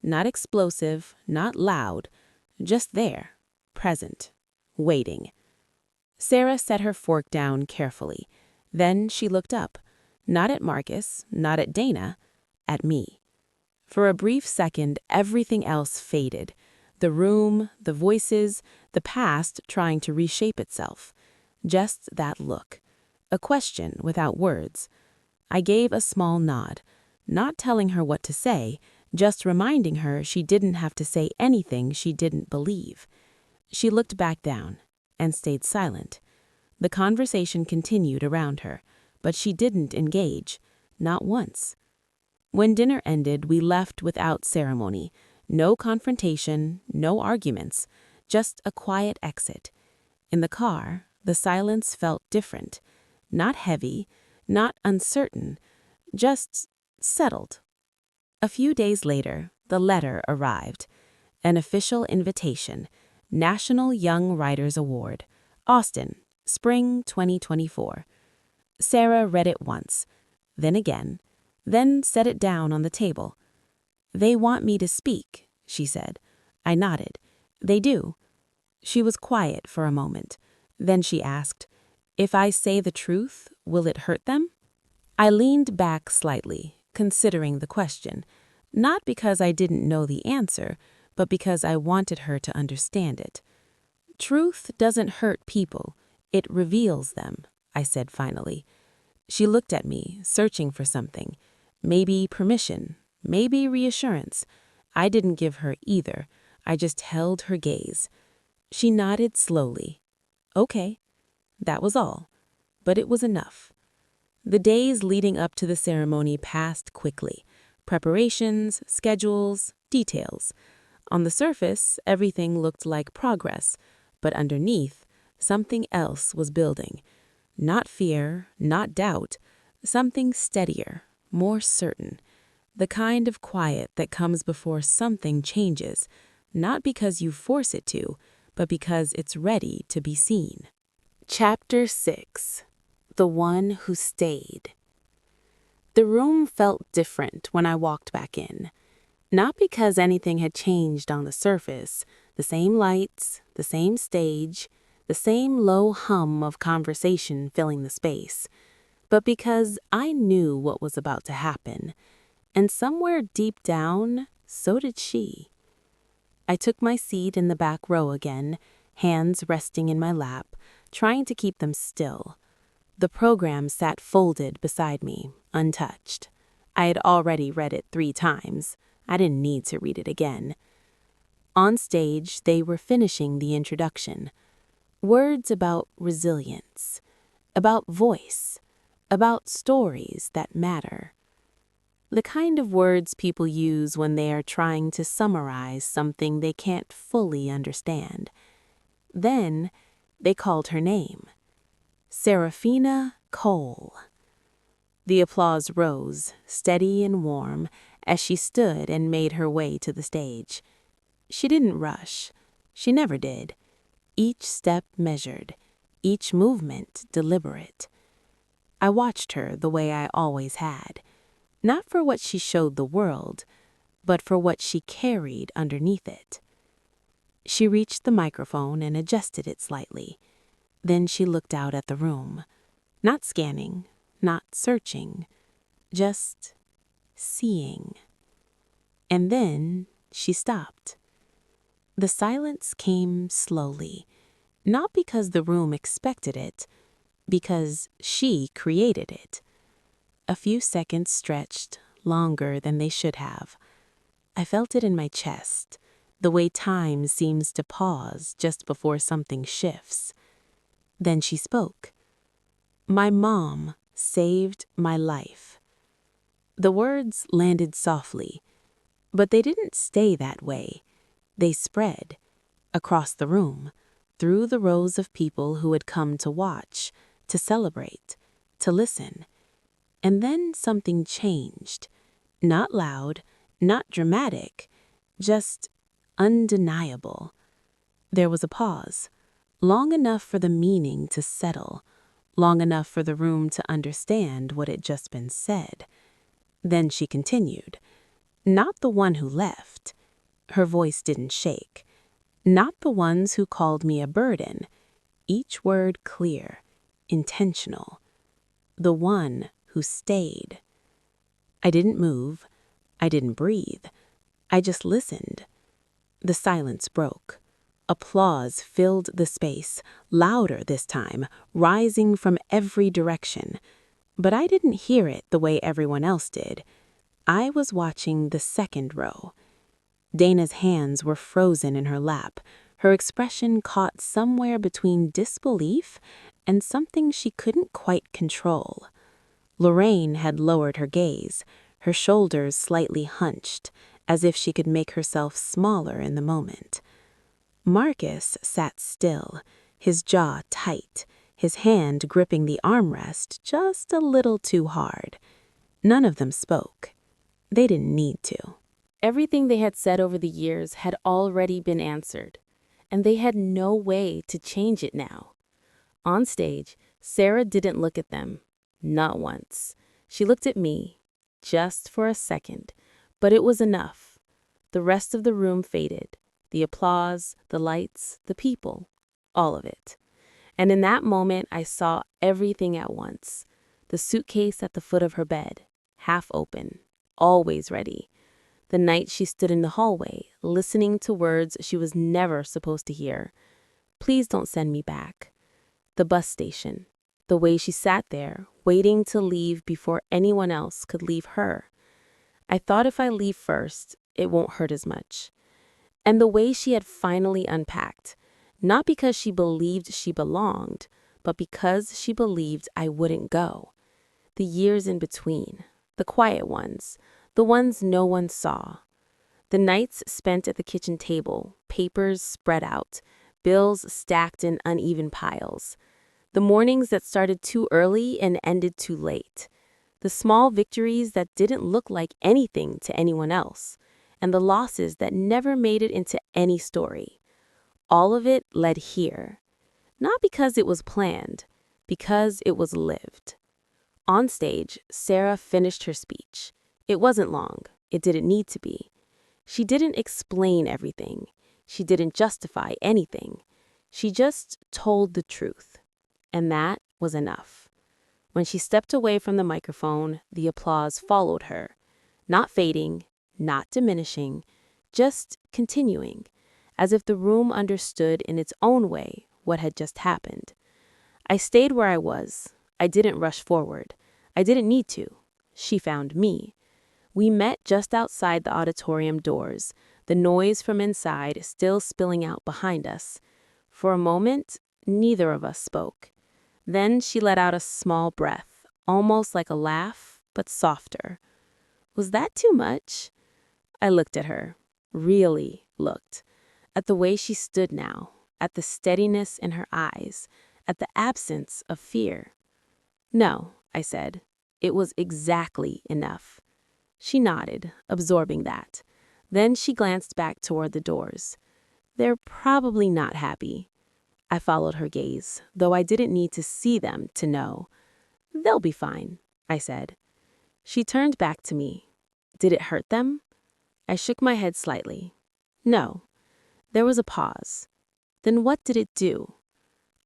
Not explosive, not loud. Just there, present, waiting. Sarah set her fork down carefully. Then she looked up. Not at Marcus, not at Dana, at me. For a brief second, everything else faded. The room, the voices, the past trying to reshape itself. Just that look. A question without words. I gave a small nod, not telling her what to say, just reminding her she didn't have to say anything she didn't believe. She looked back down and stayed silent. The conversation continued around her, but she didn't engage, not once. When dinner ended, we left without ceremony. No confrontation, no arguments, just a quiet exit. In the car, the silence felt different. Not heavy, not uncertain, just settled. A few days later, the letter arrived. An official invitation, National Young Writers Award, Austin, Spring 2024. Sarah read it once, then again, then set it down on the table. "They want me to speak," she said. I nodded. "They do." She was quiet for a moment. Then she asked, "If I say the truth, will it hurt them?" I leaned back slightly, considering the question, not because I didn't know the answer, but because I wanted her to understand it. "Truth doesn't hurt people, it reveals them," I said finally. She looked at me, searching for something. Maybe permission, maybe reassurance. I didn't give her either. I just held her gaze. She nodded slowly. Okay, that was all. But it was enough. The days leading up to the ceremony passed quickly. Preparations, schedules, details. On the surface, everything looked like progress, but underneath, something else was building. Not fear, not doubt, something steadier, more certain. The kind of quiet that comes before something changes, not because you force it to, but because it's ready to be seen. Chapter 6. The One Who Stayed. The room felt different when I walked back in. Not because anything had changed on the surface, the same lights, the same stage, the same low hum of conversation filling the space, but because I knew what was about to happen, and somewhere deep down, so did she. I took my seat in the back row again, hands resting in my lap, trying to keep them still. The program sat folded beside me, untouched. I had already read it 3 times. I didn't need to read it again. On stage, they were finishing the introduction. Words about resilience, about voice, about stories that matter. The kind of words people use when they are trying to summarize something they can't fully understand. Then, they called her name. Serafina Cole. The applause rose, steady and warm, as she stood and made her way to the stage. She didn't rush. She never did. Each step measured, each movement deliberate. I watched her the way I always had, not for what she showed the world, but for what she carried underneath it. She reached the microphone and adjusted it slightly. Then she looked out at the room, not scanning, not searching, just seeing. And then she stopped. The silence came slowly, not because the room expected it, because she created it. A few seconds stretched, longer than they should have. I felt it in my chest, the way time seems to pause just before something shifts. Then she spoke. "My mom saved my life." The words landed softly, but they didn't stay that way. They spread across the room, through the rows of people who had come to watch, to celebrate, to listen. And then something changed. Not loud, not dramatic, just undeniable. There was a pause, long enough for the meaning to settle, long enough for the room to understand what had just been said. Then she continued. "Not the one who left." Her voice didn't shake. "Not the ones who called me a burden." Each word clear, intentional. The one who stayed. I didn't move. I didn't breathe. I just listened. The silence broke. Applause filled the space, louder this time, rising from every direction. But I didn't hear it the way everyone else did. I was watching the second row. Dana's hands were frozen in her lap, her expression caught somewhere between disbelief and something she couldn't quite control. Lorraine had lowered her gaze, her shoulders slightly hunched, as if she could make herself smaller in the moment. Marcus sat still, his jaw tight, his hand gripping the armrest just a little too hard. None of them spoke. They didn't need to. Everything they had said over the years had already been answered, and they had no way to change it now. On stage, Sarah didn't look at them. Not once. She looked at me, just for a second, but it was enough. The rest of the room faded. The applause, the lights, the people, all of it. And in that moment, I saw everything at once. The suitcase at the foot of her bed, half open, always ready. The night she stood in the hallway, listening to words she was never supposed to hear. Please don't send me back. The bus station, the way she sat there, waiting to leave before anyone else could leave her. I thought if I leave first, it won't hurt as much. And the way she had finally unpacked, not because she believed she belonged, but because she believed I wouldn't go. The years in between, the quiet ones, the ones no one saw. The nights spent at the kitchen table, papers spread out, bills stacked in uneven piles. The mornings that started too early and ended too late. The small victories that didn't look like anything to anyone else. And the losses that never made it into any story. All of it led here. Not because it was planned, because it was lived. On stage, Sarah finished her speech. It wasn't long. It didn't need to be. She didn't explain everything. She didn't justify anything. She just told the truth. And that was enough. When she stepped away from the microphone, the applause followed her. Not fading, not diminishing, just continuing, as if the room understood in its own way what had just happened. I stayed where I was. I didn't rush forward. I didn't need to. She found me. We met just outside the auditorium doors, the noise from inside still spilling out behind us. For a moment, neither of us spoke. Then she let out a small breath, almost like a laugh, but softer. Was that too much? I looked at her, really looked, at the way she stood now, at the steadiness in her eyes, at the absence of fear. No, I said. It was exactly enough. She nodded, absorbing that. Then she glanced back toward the doors. They're probably not happy. I followed her gaze, though I didn't need to see them to know. They'll be fine, I said. She turned back to me. Did it hurt them? I shook my head slightly. No. There was a pause. Then what did it do?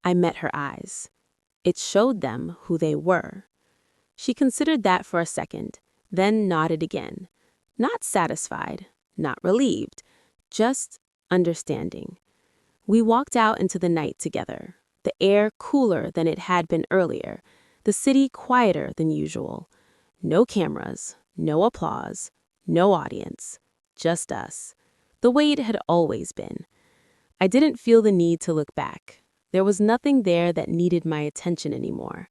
I met her eyes. It showed them who they were. She considered that for a second, then nodded again. Not satisfied, not relieved, just understanding. We walked out into the night together, the air cooler than it had been earlier, the city quieter than usual. No cameras, no applause, no audience, just us, the way it had always been. I didn't feel the need to look back. There was nothing there that needed my attention anymore.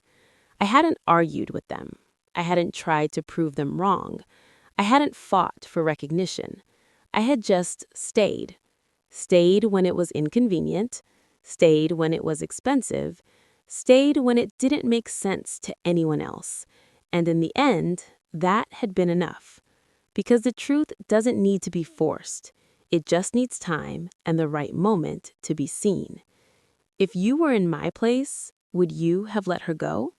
I hadn't argued with them. I hadn't tried to prove them wrong. I hadn't fought for recognition. I had just stayed. Stayed when it was inconvenient, stayed when it was expensive, stayed when it didn't make sense to anyone else. And in the end, that had been enough. Because the truth doesn't need to be forced. It just needs time and the right moment to be seen. If you were in my place, would you have let her go?